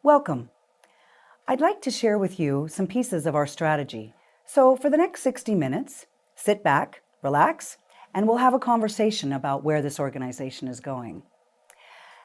Welcome. I'd like to share with you some pieces of our strategy. So for the next 60 minutes, sit back, relax, and we'll have a conversation about where this organization is going.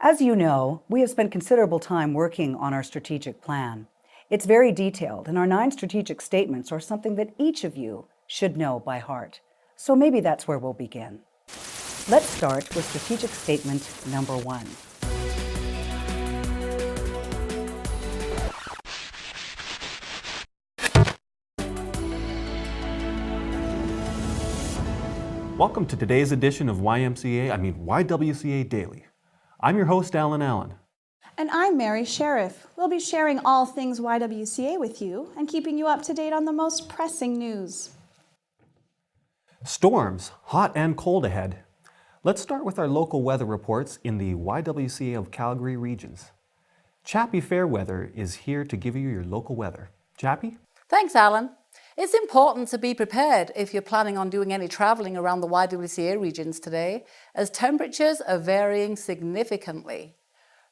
As you know, we have spent considerable time working on our strategic plan. It's very detailed, and our 9 strategic statements are something that each of you should know by heart. So maybe that's where we'll begin. Let's start with strategic statement number 1. Welcome to today's edition of YWCA Daily. I'm your host, Alan Allen. And I'm Mary Sheriff. We'll be sharing all things YWCA with you and keeping you up to date on the most pressing news. Storms, hot and cold ahead. Let's start with our local weather reports in the YWCA of Calgary regions. Chappie Fairweather is here to give you your local weather. Chappie? Thanks, Alan. It's important to be prepared if you're planning on doing any travelling around the YWCA regions today, as temperatures are varying significantly.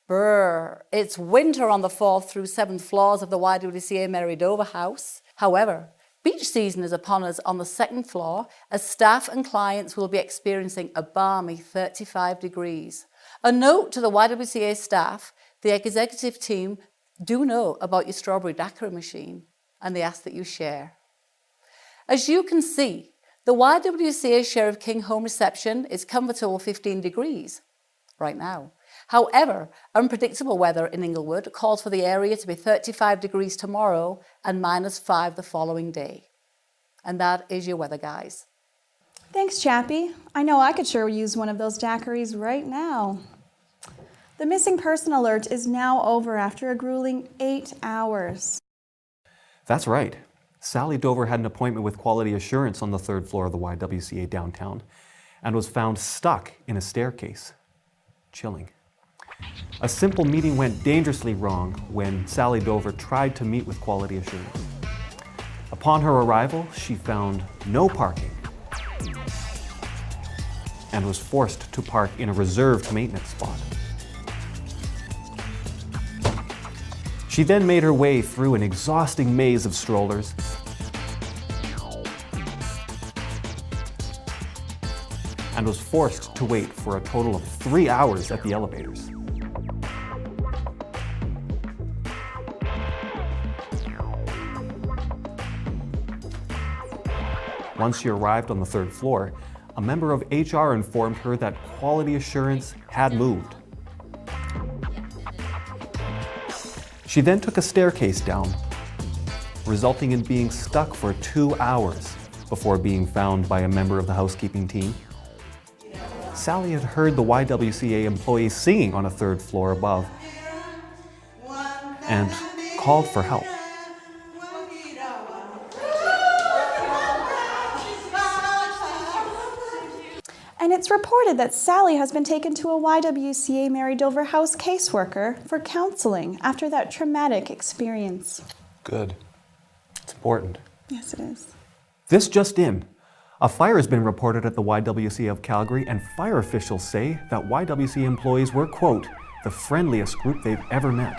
Brrr, it's winter on the 4th through 7th floors of the YWCA Mary Dover House. However, beach season is upon us on the 2nd floor, as staff and clients will be experiencing a balmy 35 degrees. A note to the YWCA staff, the executive team do know about your strawberry daiquiri machine, and they ask that you share. As you can see, the YWCA Sheriff King Home Reception is comfortable 15 degrees right now. However, unpredictable weather in Inglewood calls for the area to be 35 degrees tomorrow and -5 the following day. And that is your weather, guys. Thanks, Chappie. I know I could sure use one of those daiquiris right now. The missing person alert is now over after a grueling 8 hours. That's right. Sally Dover had an appointment with Quality Assurance on the 3rd floor of the YWCA downtown and was found stuck in a staircase. Chilling. A simple meeting went dangerously wrong when Sally Dover tried to meet with Quality Assurance. Upon her arrival, she found no parking and was forced to park in a reserved maintenance spot. She then made her way through an exhausting maze of strollers and was forced to wait for a total of 3 hours at the elevators. Once she arrived on the 3rd floor, a member of HR informed her that Quality Assurance had moved. She then took a staircase down, resulting in being stuck for 2 hours before being found by a member of the housekeeping team. Sally had heard the YWCA employees singing on a 3rd floor above and called for help. And it's reported that Sally has been taken to a YWCA Mary Dover House caseworker for counseling after that traumatic experience. Good. It's important. Yes, it is. This just in. A fire has been reported at the YWCA of Calgary, and fire officials say that YWCA employees were, quote, the friendliest group they've ever met.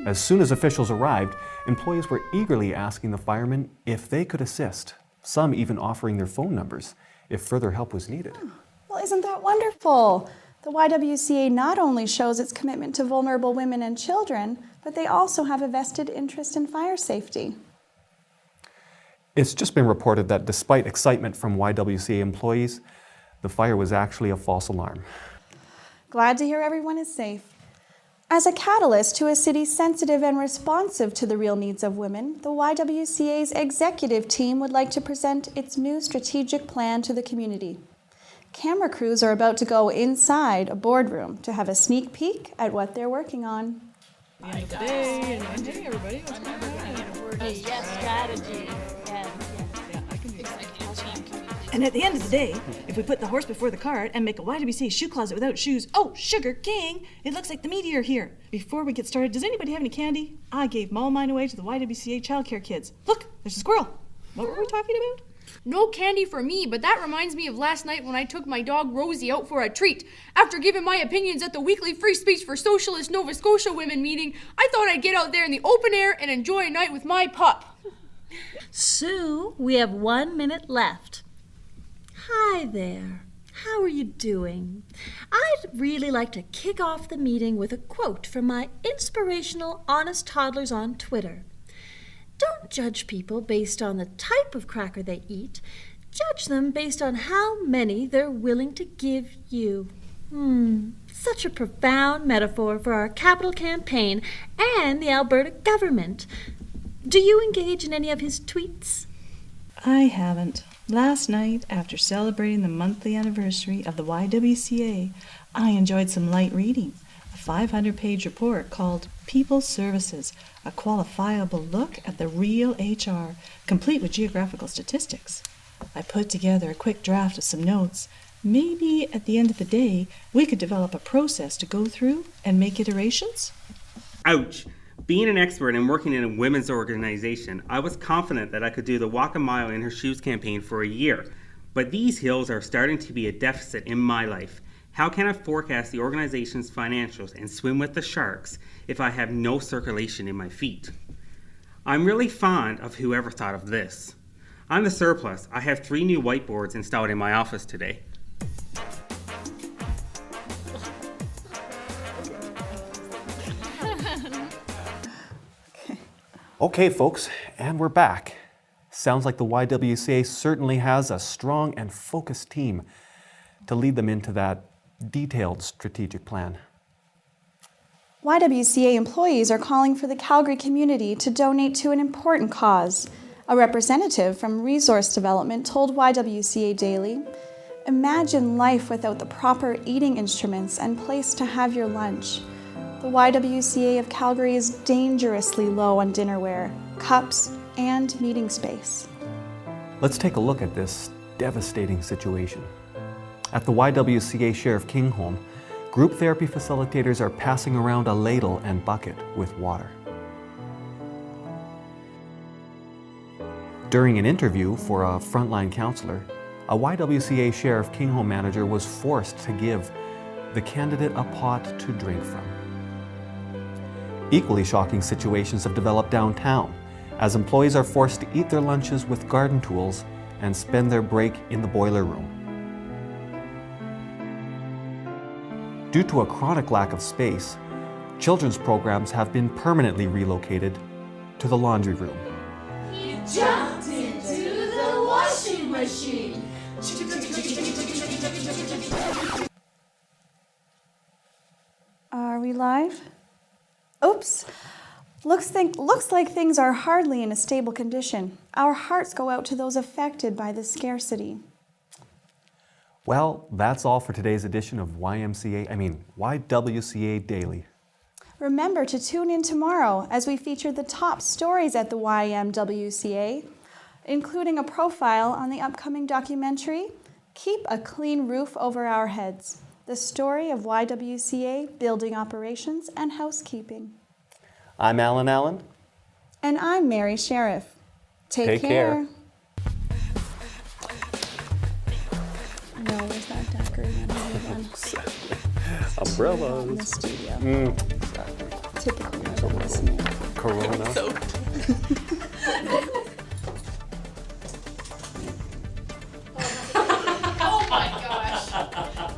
As soon as officials arrived, employees were eagerly asking the firemen if they could assist, some even offering their phone numbers if further help was needed. Well, isn't that wonderful? The YWCA not only shows its commitment to vulnerable women and children, but they also have a vested interest in fire safety. It's just been reported that despite excitement from YWCA employees, the fire was actually a false alarm. Glad to hear everyone is safe. As a catalyst to a city sensitive and responsive to the real needs of women, the YWCA's executive team would like to present its new strategic plan to the community. Camera crews are about to go inside a boardroom to have a sneak peek at what they're working on. Hey, everybody, what's going on? Yes, strategy. And at the end of the day, if we put the horse before the cart and make a YWCA shoe closet without shoes, oh, Sugar King, it looks like the meteor here. Before we get started, does anybody have any candy? I gave all mine away to the YWCA childcare kids. Look, there's a squirrel. What were we talking about? No candy for me, but that reminds me of last night when I took my dog Rosie out for a treat. After giving my opinions at the weekly Free Speech for Socialist Nova Scotia Women meeting, I thought I'd get out there in the open air and enjoy a night with my pup. Sue, we have 1 minute left. Hi there. How are you doing? I'd really like to kick off the meeting with a quote from my inspirational honest toddlers on Twitter. Don't judge people based on the type of cracker they eat. Judge them based on how many they're willing to give you. Such a profound metaphor for our capital campaign and the Alberta government. Do you engage in any of his tweets? I haven't. Last night, after celebrating the monthly anniversary of the YWCA, I enjoyed some light reading. A 500-page report called People's Services, a qualifiable look at the real HR, complete with geographical statistics. I put together a quick draft of some notes. Maybe at the end of the day, we could develop a process to go through and make iterations? Ouch! Being an expert and working in a women's organization, I was confident that I could do the Walk a Mile in Her Shoes campaign for a year. But these hills are starting to be a deficit in my life. How can I forecast the organization's financials and swim with the sharks if I have no circulation in my feet? I'm really fond of whoever thought of this. On the surplus, I have 3 new whiteboards installed in my office today. Okay, folks, and we're back. Sounds like the YWCA certainly has a strong and focused team to lead them into that detailed strategic plan. YWCA employees are calling for the Calgary community to donate to an important cause. A representative from Resource Development told YWCA Daily, "Imagine life without the proper eating instruments and place to have your lunch. The YWCA of Calgary is dangerously low on dinnerware, cups, and meeting space." Let's take a look at this devastating situation. At the YWCA Sheriff King home, group therapy facilitators are passing around a ladle and bucket with water. During an interview for a frontline counselor, a YWCA Sheriff King home manager was forced to give the candidate a pot to drink from. Equally shocking situations have developed downtown, as employees are forced to eat their lunches with garden tools and spend their break in the boiler room. Due to a chronic lack of space, children's programs have been permanently relocated to the laundry room. He jumped into the washing machine. Are we live? Oops. Looks like things are hardly in a stable condition. Our hearts go out to those affected by this scarcity. Well, that's all for today's edition of YWCA Daily. Remember to tune in tomorrow as we feature the top stories at the YWCA, including a profile on the upcoming documentary, Keep a Clean Roof Over Our Heads, the story of YWCA building operations and housekeeping. I'm Alan Allen. And I'm Mary Sheriff. Take care. No, where's that daiquiri? Umbrellas. In the studio. Exactly. Typical. Corona. Oh my gosh.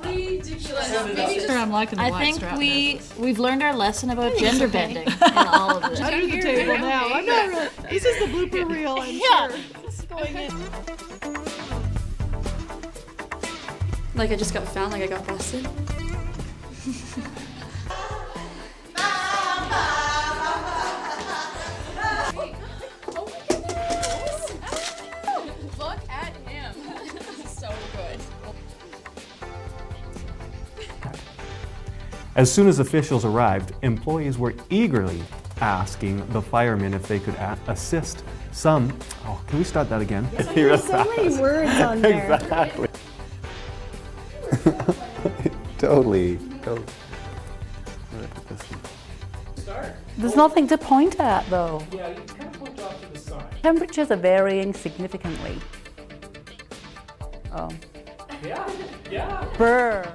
Ridiculous. I'm liking the I black think strap we've learned our lesson about gender bending in all of this. under the table now. I'm not really. This is the blooper reel, I'm sure. This is going in. Like I just got found, like I got busted. Look at him. So good. As soon as officials arrived, employees were eagerly asking the firemen if they could assist some. Oh, can we start that again? There's so many words on there. Exactly. Totally. There's nothing to point at, though. Yeah, you kind of point off to the side. Temperatures are varying significantly. Oh. Yeah, yeah. Brr.